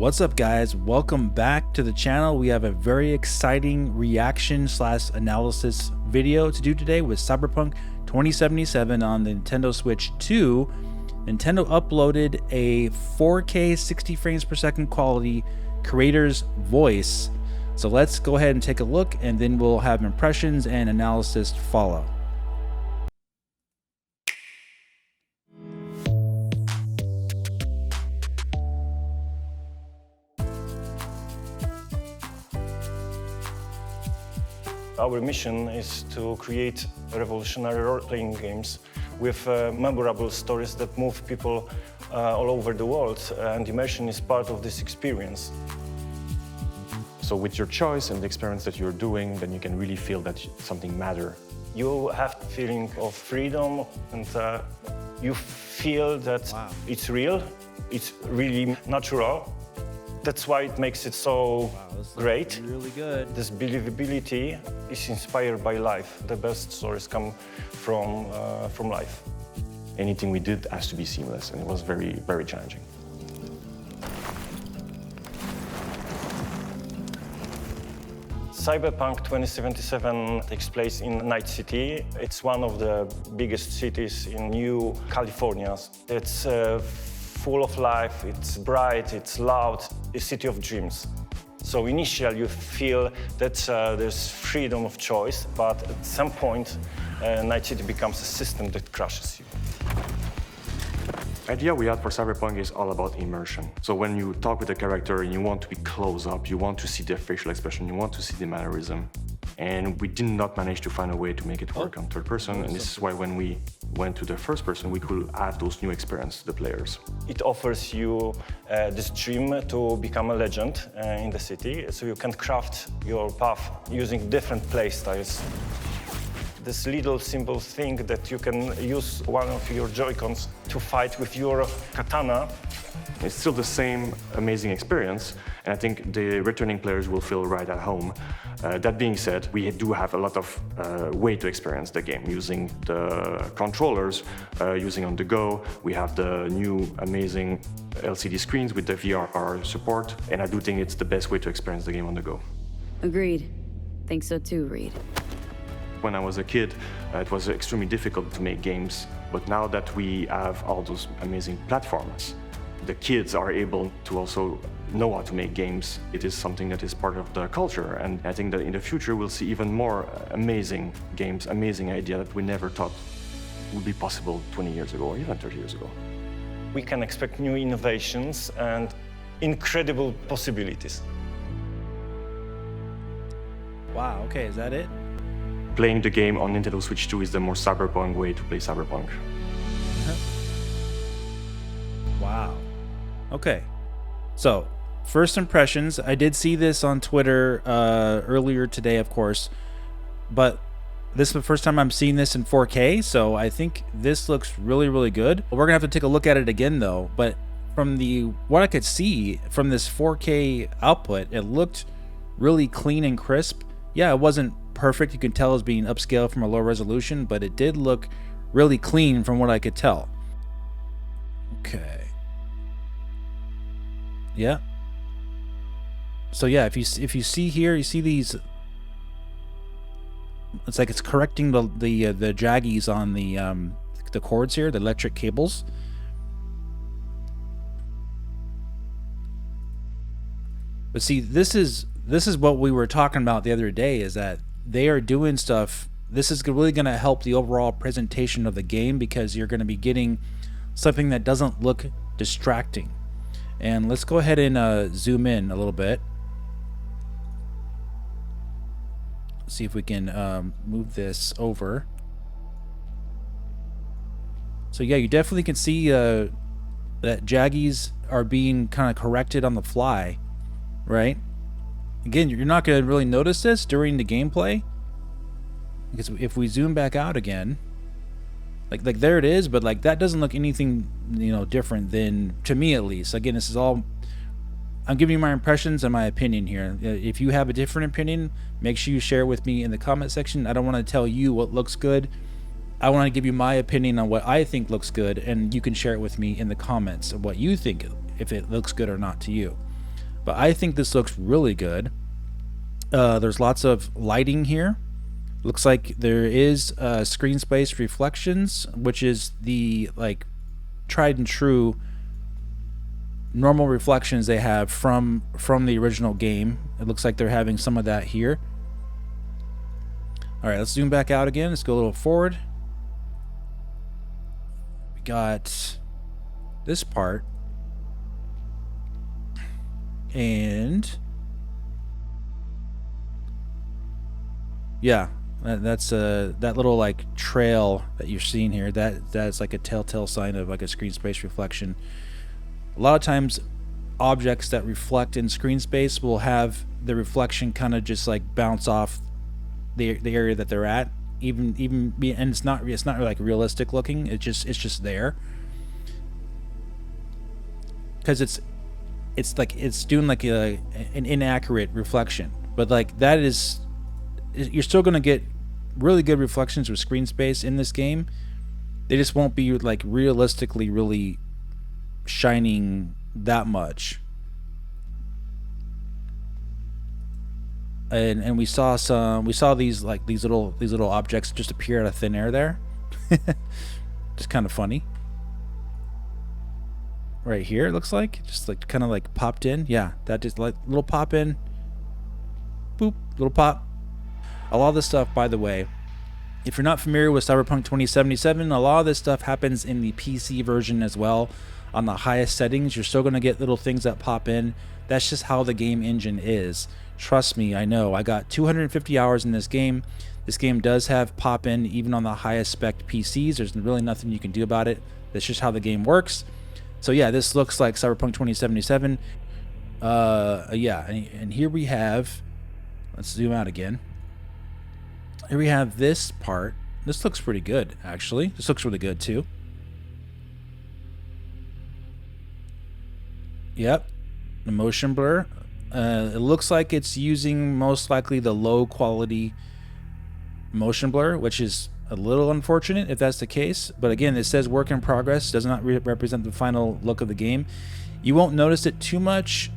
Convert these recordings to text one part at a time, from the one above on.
What's up, guys? Welcome back to the channel. We have a very exciting reaction slash analysis video to do today with Cyberpunk 2077 on the Nintendo Switch 2. Nintendo uploaded a 4K 60 frames per second quality creator's voice. So let's go ahead and take a look, and then we'll have impressions and analysis follow. Our mission is to create revolutionary role-playing games with memorable stories that move people all over the world, and immersion is part of this experience. So with your choice and the experience that you're doing, then you can really feel that something matters. You have the feeling of freedom, and you feel that it's real, it's really natural. That's why it makes it so great. Really good. This believability is inspired by life. The best stories come from life. Anything we did has to be seamless, and it was very, very challenging. Cyberpunk 2077 takes place in Night City. It's one of the biggest cities in New California. It's full of life, it's bright, it's loud, a city of dreams. So initially you feel that there's freedom of choice, but at some point Night City becomes a system that crushes you. The idea we had for Cyberpunk is all about immersion. So when you talk with a character and you want to be close up, you want to see their facial expression, you want to see the mannerism. And we did not manage to find a way to make it work on third person, and this is why when we went to the first person, we could add those new experiences to the players. It offers you this dream to become a legend in the city, so you can craft your path using different play styles. This little simple thing that you can use one of your Joy-Cons to fight with your katana. It's still the same amazing experience, and I think the returning players will feel right at home. That being said, we do have a lot of way to experience the game, using the controllers, using on the go. We have the new amazing LCD screens with the VR support, and I do think it's the best way to experience the game on the go. Agreed. Think so too, Reed. When I was a kid, it was extremely difficult to make games, but now that we have all those amazing platforms, the kids are able to also know how to make games. It is something that is part of the culture, and I think that in the future we'll see even more amazing games, amazing ideas that we never thought would be possible 20 years ago or even 30 years ago. We can expect new innovations and incredible possibilities. Wow, okay, is that it? Playing the game on Nintendo Switch 2 is the more cyberpunk way to play Cyberpunk. Wow. Okay. So, first impressions. I did see this on Twitter earlier today, of course, but this is the first time I'm seeing this in 4K, so I think this looks really, really good. We're gonna have to take a look at it again, though. But from what I could see from this 4K output, it looked really clean and crisp. Yeah, it wasn't perfect. You can tell it's being upscaled from a low resolution, but it did look really clean from what I could tell. Okay. Yeah. So yeah, if you see here, you see these. It's like it's correcting the jaggies on the cords here, the electric cables. But see, this is what we were talking about the other day, is that they are doing stuff. This is really going to help the overall presentation of the game, because you're going to be getting something that doesn't look distracting. And let's go ahead and zoom in a little bit. See if we can move this over. So yeah, you definitely can see that jaggies are being kind of corrected on the fly, right? Again, you're not going to really notice this during the gameplay, because if we zoom back out again, like there it is, but like that doesn't look anything, you know, different than, to me at least. Again, this is all, I'm giving you my impressions and my opinion here. If you have a different opinion, make sure you share it with me in the comment section. I don't want to tell you what looks good. I want to give you my opinion on what I think looks good, and you can share it with me in the comments of what you think, if it looks good or not to you. But I think this looks really good. There's lots of lighting here. Looks like there is screen space reflections, which is the like tried and true normal reflections they have from the original game. It looks like they're having some of that here. All right, let's zoom back out again. Let's go a little forward. We got this part, and yeah, that's that little like trail that you're seeing here. That's like a telltale sign of like a screen space reflection. A lot of times, objects that reflect in screen space will have the reflection kind of just like bounce off the area that they're at, and it's not like realistic looking. It's just there because it's like it's doing like an inaccurate reflection. But like that is, you're still gonna get really good reflections with screen space in this game. They just won't be like realistically really shining that much. And we saw these little objects just appear out of thin air there. Just kind of funny. Right here, it looks like just like kind of like popped in. Yeah, that just like little pop in, boop, little pop. A lot of this stuff, by the way, if you're not familiar with Cyberpunk 2077, a lot of this stuff happens in the PC version as well. On the highest settings, you're still going to get little things that pop in. That's just how the game engine is. Trust me, I know. I got 250 hours in this game. This game does have pop in even on the highest spec PCs. There's really nothing you can do about it. That's just how the game works. So yeah, this looks like Cyberpunk 2077. Yeah, and here we have, let's zoom out again. Here we have this part. This looks pretty good, actually. This looks really good too. Yep, the motion blur. It looks like it's using most likely the low quality motion blur, which is a little unfortunate if that's the case. But again, it says work in progress, does not represent the final look of the game. You won't notice it too much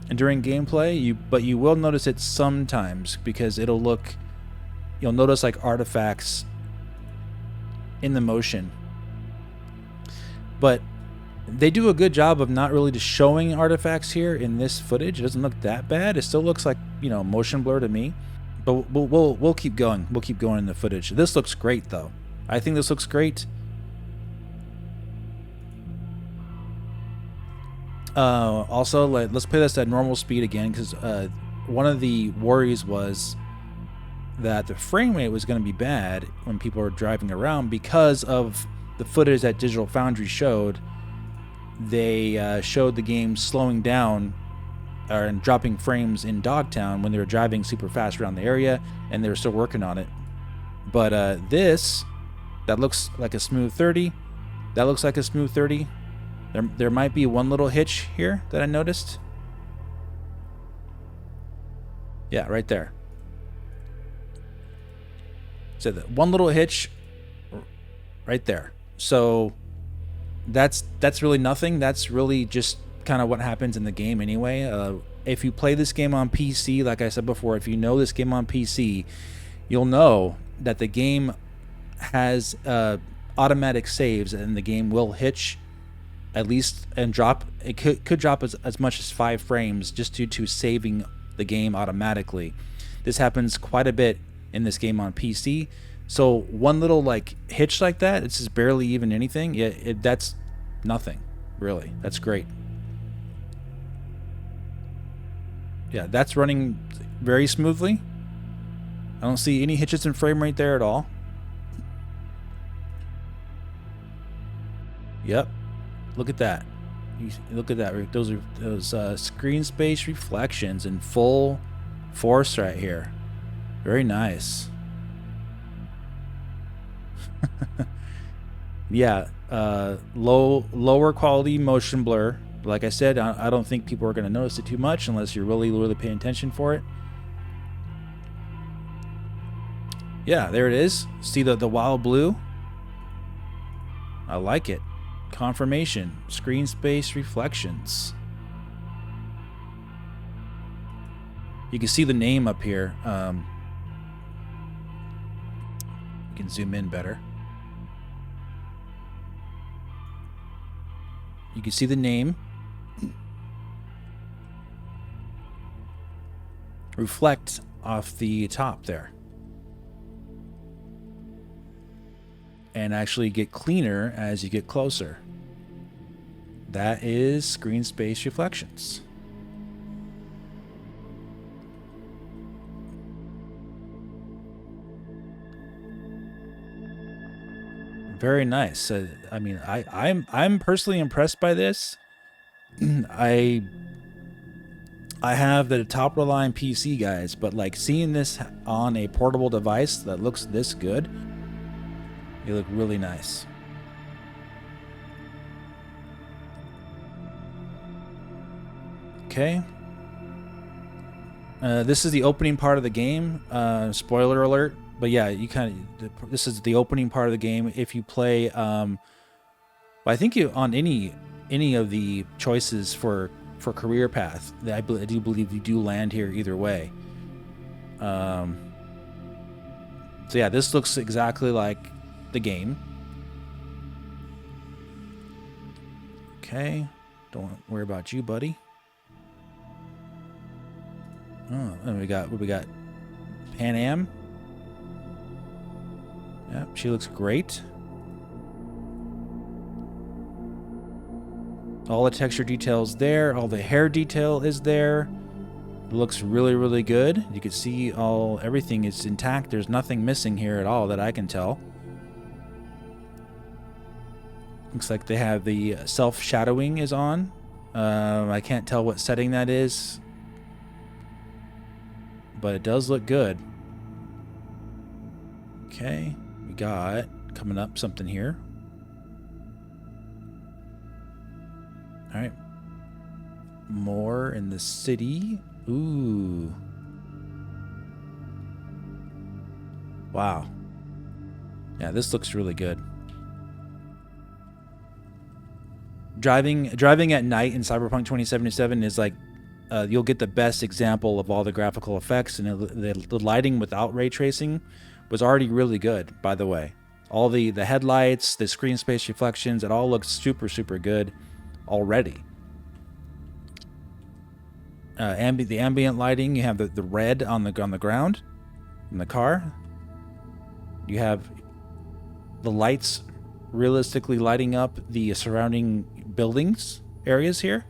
during gameplay, but you will notice it sometimes because you'll notice like artifacts in the motion. But they do a good job of not really just showing artifacts here in this footage. It doesn't look that bad. It still looks like, motion blur to me. But we'll keep going. We'll keep going in the footage. This looks great, though. I think this looks great. Also, let's play this at normal speed again, because one of the worries was that the frame rate was going to be bad when people were driving around because of the footage that Digital Foundry showed. They showed the game slowing down and dropping frames in Dogtown when they were driving super fast around the area, and they were still working on it. But that looks like a smooth 30. That looks like a smooth 30. There might be one little hitch here that I noticed. Yeah, right there. So that one little hitch right there. So that's really nothing. That's really just kind of what happens in the game anyway. If you play this game on PC, like I said before, if you know this game on PC, you'll know that the game has automatic saves, and the game will hitch at least and drop. It could drop as much as 5 frames just due to saving the game automatically. This happens quite a bit in this game on PC. So one little hitch like that, it's just barely even anything. Yeah, that's nothing really. That's great. Yeah, that's running very smoothly. I don't see any hitches in frame rate there at all. Yep. Look at that. Look at that. Those are those screen space reflections in full force right here. Very nice. Yeah, lower quality motion blur. Like I said, I don't think people are going to notice it too much unless you're really paying attention for it. Yeah, there it is. See the wild blue? I like it. Confirmation. Screen space reflections. You can see the name up here. You can zoom in better. You can see the name reflect off the top there. And actually get cleaner as you get closer. That is screen space reflections. Very nice. I mean, I'm personally impressed by this. I have the top of the line PC, guys, but like seeing this on a portable device that looks this good, they look really nice. Okay. This is the opening part of the game. Spoiler alert. But yeah, you this is the opening part of the game. If you play, I think you on any of the choices for career path, I do believe you do land here either way. So yeah, this looks exactly like the game. Okay, don't worry about you, buddy. Oh, and we got Pan Am. Yep, she looks great. All the texture details there, all the hair detail is there. It looks really, really good. You can see everything is intact. There's nothing missing here at all that I can tell. Looks like they have the self-shadowing is on. I can't tell what setting that is, but it does look good. Okay. Got coming up something here. All right, more in the city. Ooh, wow. Yeah, this looks really good. Driving at night in Cyberpunk 2077 is like you'll get the best example of all the graphical effects, and the lighting without ray tracing was already really good, by the way. All the headlights, the screen space reflections, it all looks super, super good already. The ambient lighting, you have the red on the ground in the car. You have the lights realistically lighting up the surrounding buildings areas here.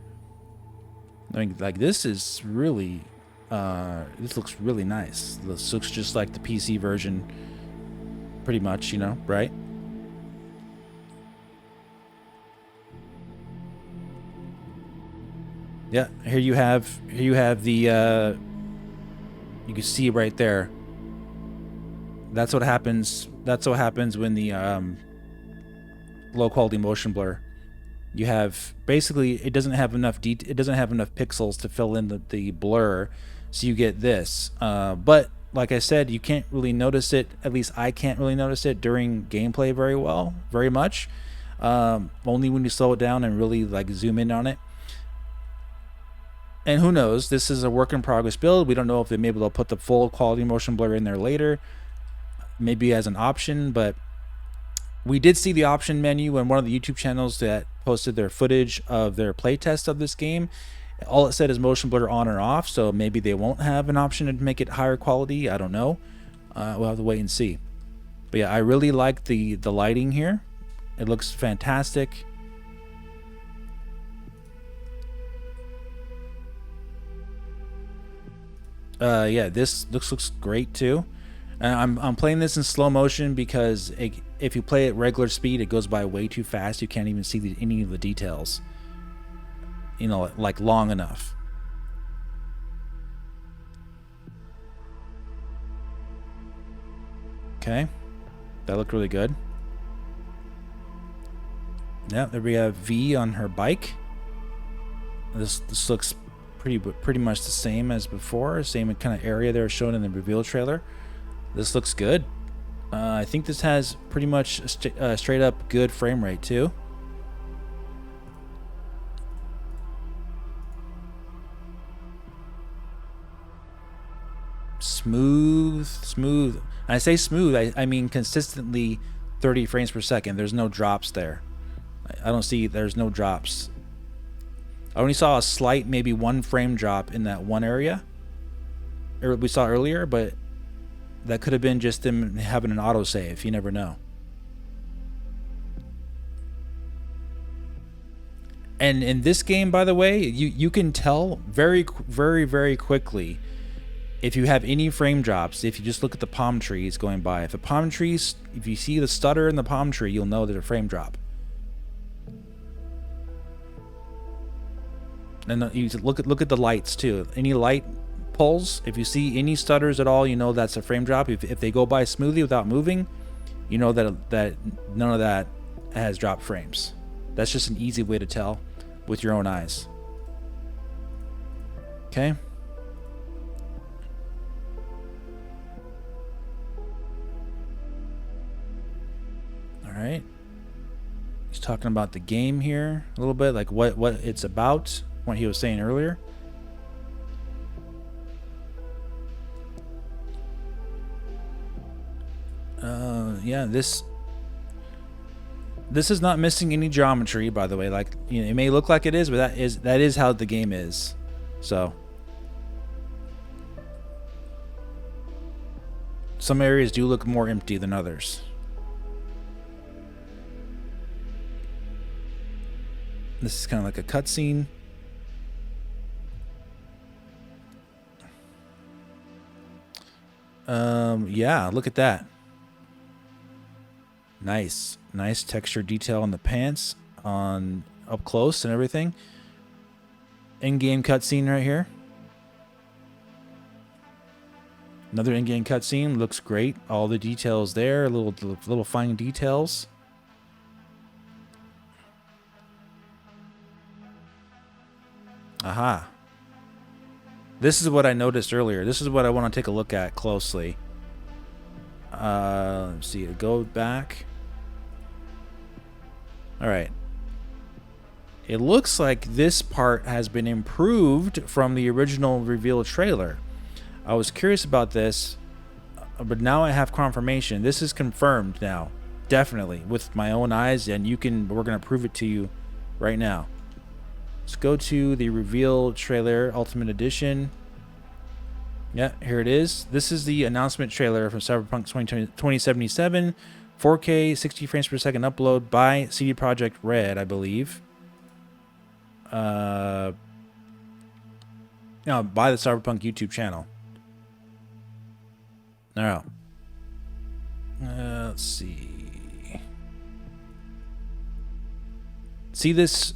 I mean, like, this is really this looks really nice. This looks just like the PC version, pretty much, you know, right? Yeah, here you have the you can see right there. That's what happens when the low quality motion blur. You have basically it doesn't have enough pixels to fill in the blur, so you get this. But like I said, you can't really notice it. At least I can't really notice it during gameplay very much. Only when you slow it down and really like zoom in on it. And who knows? This is a work in progress build. We don't know if maybe they'll put the full quality motion blur in there later, maybe as an option. But we did see the option menu in one of the YouTube channels that posted their footage of their playtest of this game. All it said is motion blur on or off, so maybe they won't have an option to make it higher quality. I don't know. We'll have to wait and see. But yeah, I really like the lighting here. It looks fantastic. Yeah, this looks great too. I'm playing this in slow motion because if you play at regular speed, it goes by way too fast. You can't even see any of the details, you know, like long enough. Okay, that looked really good. Yeah, there we have V on her bike. This looks pretty much the same as before. Same kind of area they were shown in the reveal trailer. This looks good. I think this has pretty much a straight up good frame rate too. smooth. And I say smooth, I mean consistently 30 frames per second. There's no drops there. I don't see, there's no drops. I only saw a slight, maybe 1 frame drop in that one area we saw earlier, but that could have been just them having an autosave. You never know. And in this game, by the way, you can tell very quickly if you have any frame drops. If you just look at the palm trees going by, if you see the stutter in the palm tree, you'll know there's a frame drop. And you look at the lights too. Any light pulls, if you see any stutters at all, you know that's a frame drop. If they go by smoothly without moving, you know that none of that has dropped frames. That's just an easy way to tell with your own eyes. Okay. All right. He's talking about the game here a little bit, like what it's about, what he was saying earlier. Yeah, this is not missing any geometry, by the way. Like, you know, it may look like it is, but that is how the game is. So some areas do look more empty than others. This is kind of like a cutscene. Yeah, look at that. Nice texture detail on the pants, on up close and everything. In-game cutscene right here. Another in-game cutscene, looks great. All the details there, little fine details. Aha. This is what I noticed earlier. This is what I want to take a look at closely. Let's see, go back. All right. It looks like this part has been improved from the original reveal trailer. I was curious about this, but now I have confirmation. This is confirmed now, definitely, with my own eyes, and we're gonna prove it to you right now. Let's go to the reveal trailer, Ultimate Edition. Yeah, here it is. This is the announcement trailer from Cyberpunk 2077, 4K, 60 frames per second upload by CD Projekt Red, I believe. No, by the Cyberpunk YouTube channel. Now, let's see. See this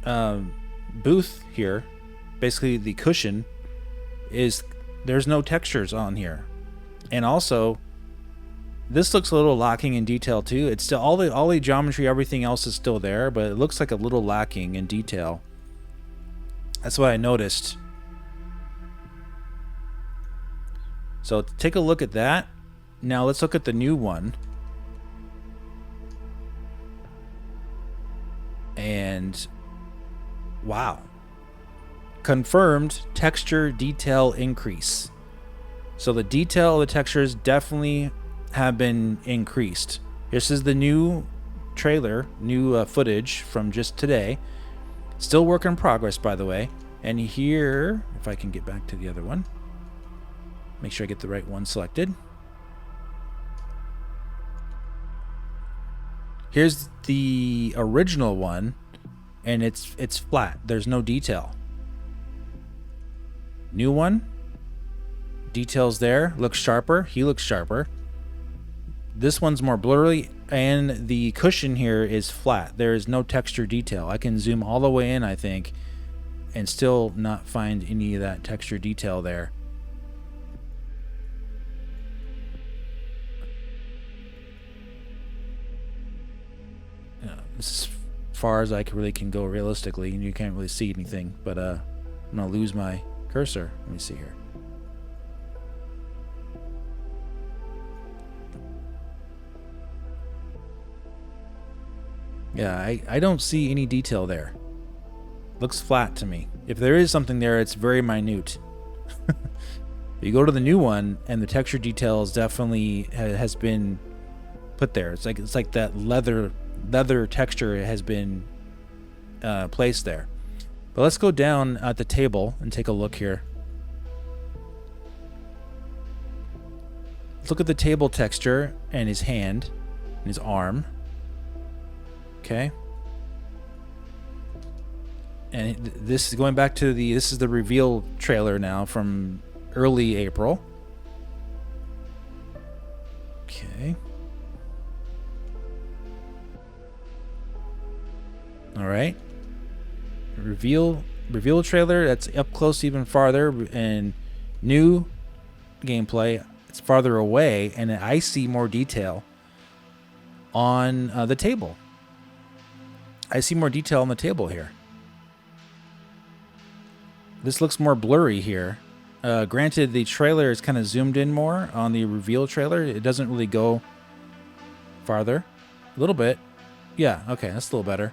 booth here? Basically, the cushion there's no textures on here, and also this looks a little lacking in detail too. It's still all the geometry, everything else is still there, but it looks like a little lacking in detail. That's what I noticed. So take a look at that. Now let's look at the new one. And wow. Confirmed texture detail increase. So the detail of the textures definitely have been increased. This is the new trailer, new footage from just today. Still work in progress, by the way. And here, if I can get back to the other one, make sure I get the right one selected. Here's the original one, and it's flat. There's no detail. New one, details there, looks sharper. He looks sharper. This one's more blurry, and the cushion here is flat. There is no texture detail. I can zoom all the way in, I think, and still not find any of that texture detail there. This is as far as I really can go realistically, and you can't really see anything, but I'm gonna lose my cursor. Let me see here. Yeah, I don't see any detail there. Looks flat to me. If there is something there, it's very minute. You go to the new one, and the texture details definitely has been put there. It's like that leather texture has been placed there. But let's go down at the table and take a look here. Let's look at the table texture and his hand and his arm. Okay. And this is going back to this is the reveal trailer now from early April. Okay. All right. Reveal trailer, that's up close even farther, and new gameplay, it's farther away, and I see more detail on the table. I see more detail on the table here. This looks more blurry here. Granted, the trailer is kind of zoomed in more on the reveal trailer. It doesn't really go farther. A little bit. Yeah, okay, that's a little better.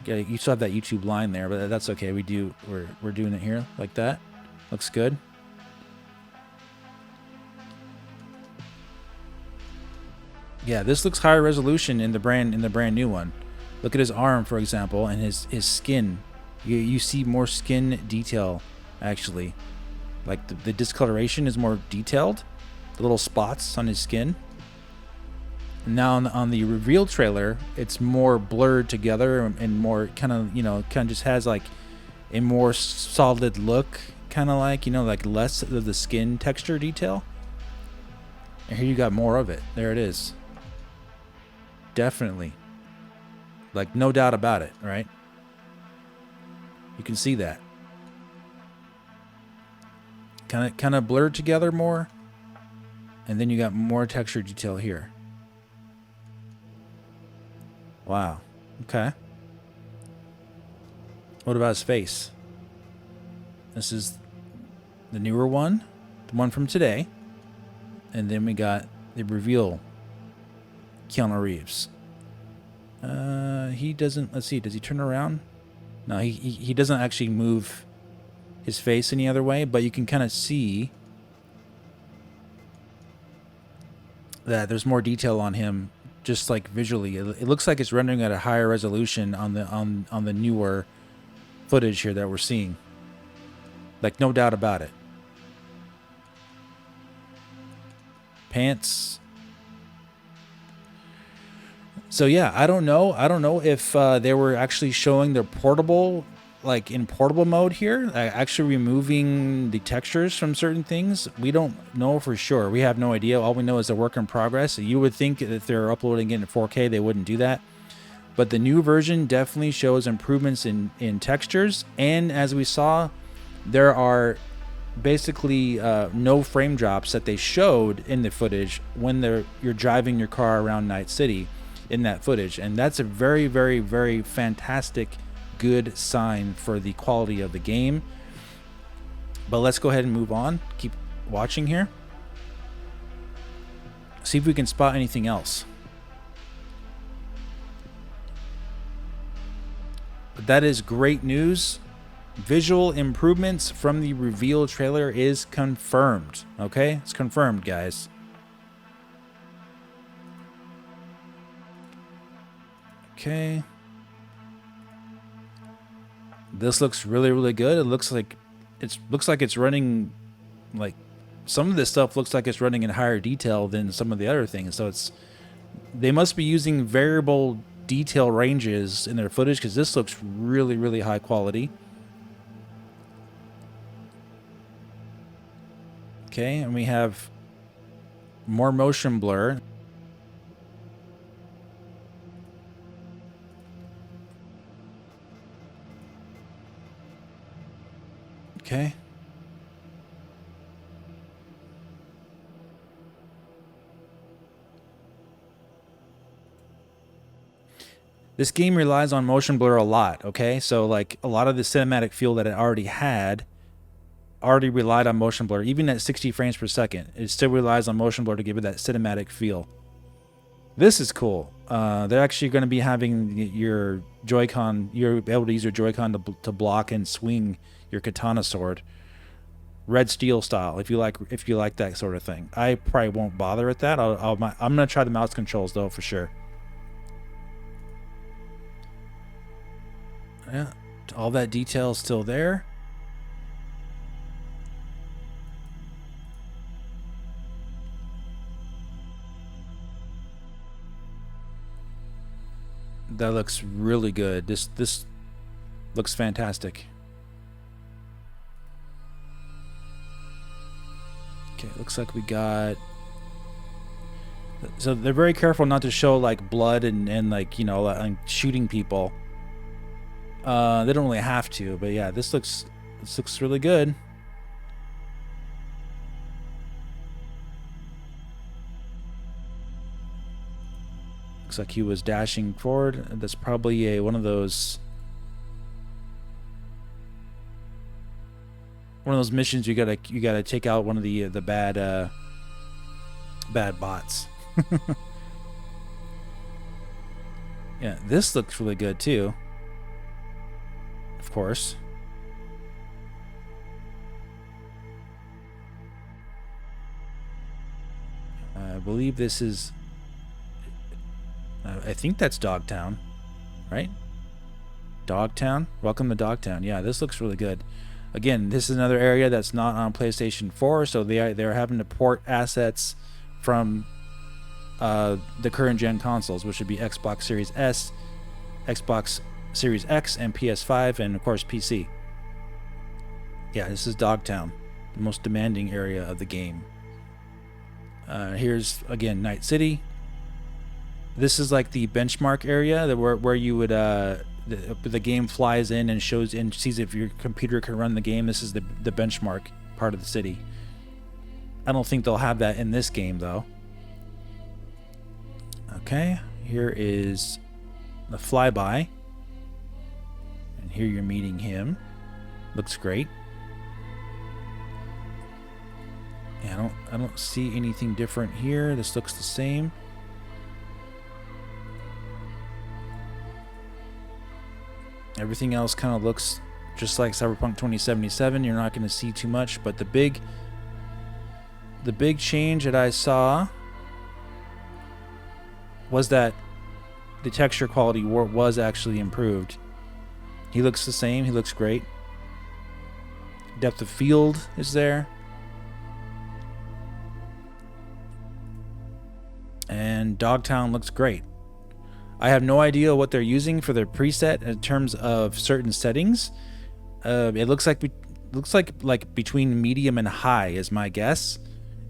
Yeah, you still have that YouTube line there, but that's okay. We're doing it here like that. Looks good. Yeah, this looks higher resolution in the brand new one. Look at his arm, for example, and his skin. You see more skin detail, actually. Like the discoloration is more detailed. The little spots on his skin. Now on the reveal trailer, it's more blurred together and more kind of just has like a more solid look, kind of like, like less of the skin texture detail. And here you got more of it. There it is. Definitely. Like, no doubt about it, right? You can see that. Kind of blurred together more. And then you got more texture detail here. Wow. Okay. What about his face? This is the newer one, the one from today. And then we got the reveal Keanu Reeves. He doesn't, let's see, does he turn around? No, he doesn't actually move his face any other way, but you can kind of see that there's more detail on him, just like visually. It looks like it's rendering at a higher resolution on the newer footage here that we're seeing. Like, no doubt about it. Pants. So yeah, I don't know if they were actually showing their portable, like in portable mode here, actually removing the textures from certain things. We don't know for sure. We have no idea. All we know is a work in progress. You would think that if they're uploading it in 4K, they wouldn't do that. But the new version definitely shows improvements in textures. And as we saw, there are basically no frame drops that they showed in the footage when you're driving your car around Night City in that footage. And that's a very, very, very fantastic, good sign for the quality of the game. But let's go ahead and move on. Keep watching here. See if we can spot anything else. But that is great news. Visual improvements from the reveal trailer is confirmed. Okay? It's confirmed, guys. Okay. This looks really, really good. It looks like it's running, like, some of this stuff looks like it's running in higher detail than some of the other things. So they must be using variable detail ranges in their footage, because this looks really, really high quality. Okay, and we have more motion blur. Okay. This game relies on motion blur a lot, okay? So, like, a lot of the cinematic feel that it already relied on motion blur. Even at 60 frames per second, it still relies on motion blur to give it that cinematic feel. This is cool. They're actually going to be having your Joy-Con, you're able to use your Joy-Con to block and swing your katana sword. red steel style. If you like that sort of thing, I probably won't bother with that. I'm gonna try the mouse controls though for sure. Yeah, all that detail is still there. That looks really good. This looks fantastic. Okay, looks like we got. So they're very careful not to show like blood and like, you know, like shooting people. They don't really have to, but yeah, this looks really good. Looks like he was dashing forward. That's probably one of those missions you gotta take out one of the bad bots. Yeah, this looks really good too. Of course. I believe this is. I think that's Dogtown, right? Dogtown. Welcome to Dogtown. Yeah, this looks really good. Again, this is another area that's not on PlayStation 4, so they're having to port assets from the current gen consoles, which would be Xbox Series S, Xbox Series X, and PS5, and of course PC. Yeah, this is Dogtown, the most demanding area of the game. Here's again Night City. This is like the benchmark area where you would the game flies in and shows and sees if your computer can run the game. This is the benchmark part of the city. I don't think they'll have that in this game though. Okay, here is the flyby, and here you're meeting him. Looks great. Yeah, I don't see anything different here. This looks the same. Everything else kind of looks just like Cyberpunk 2077. You're not going to see too much, but the big change that I saw was that the texture quality was actually improved. He looks the same. He looks great. Depth of field is there. And Dogtown looks great. I have no idea what they're using for their preset in terms of certain settings. It looks like between medium and high is my guess.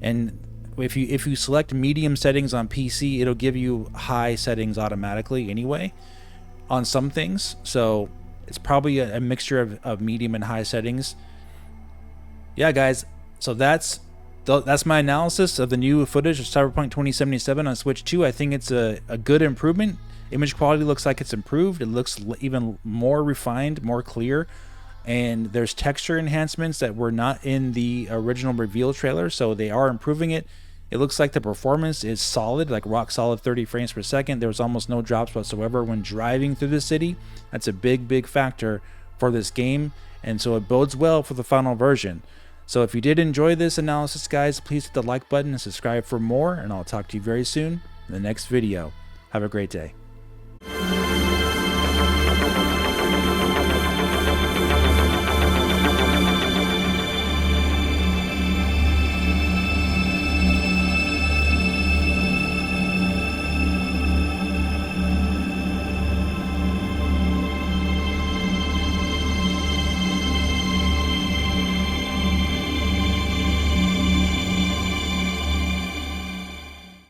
And if you select medium settings on PC, it'll give you high settings automatically anyway on some things. So it's probably a mixture of medium and high settings. Yeah, guys. So that's my analysis of the new footage of Cyberpunk 2077 on Switch 2. I think it's a good improvement. Image quality looks like it's improved. It looks even more refined, more clear. And there's texture enhancements that were not in the original reveal trailer, so they are improving it. It looks like the performance is solid, like rock solid 30 frames per second. There was almost no drops whatsoever when driving through the city. That's a big factor for this game, and so it bodes well for the final version. So if you did enjoy this analysis, guys, please hit the like button and subscribe for more, and I'll talk to you very soon in the next video. Have a great day.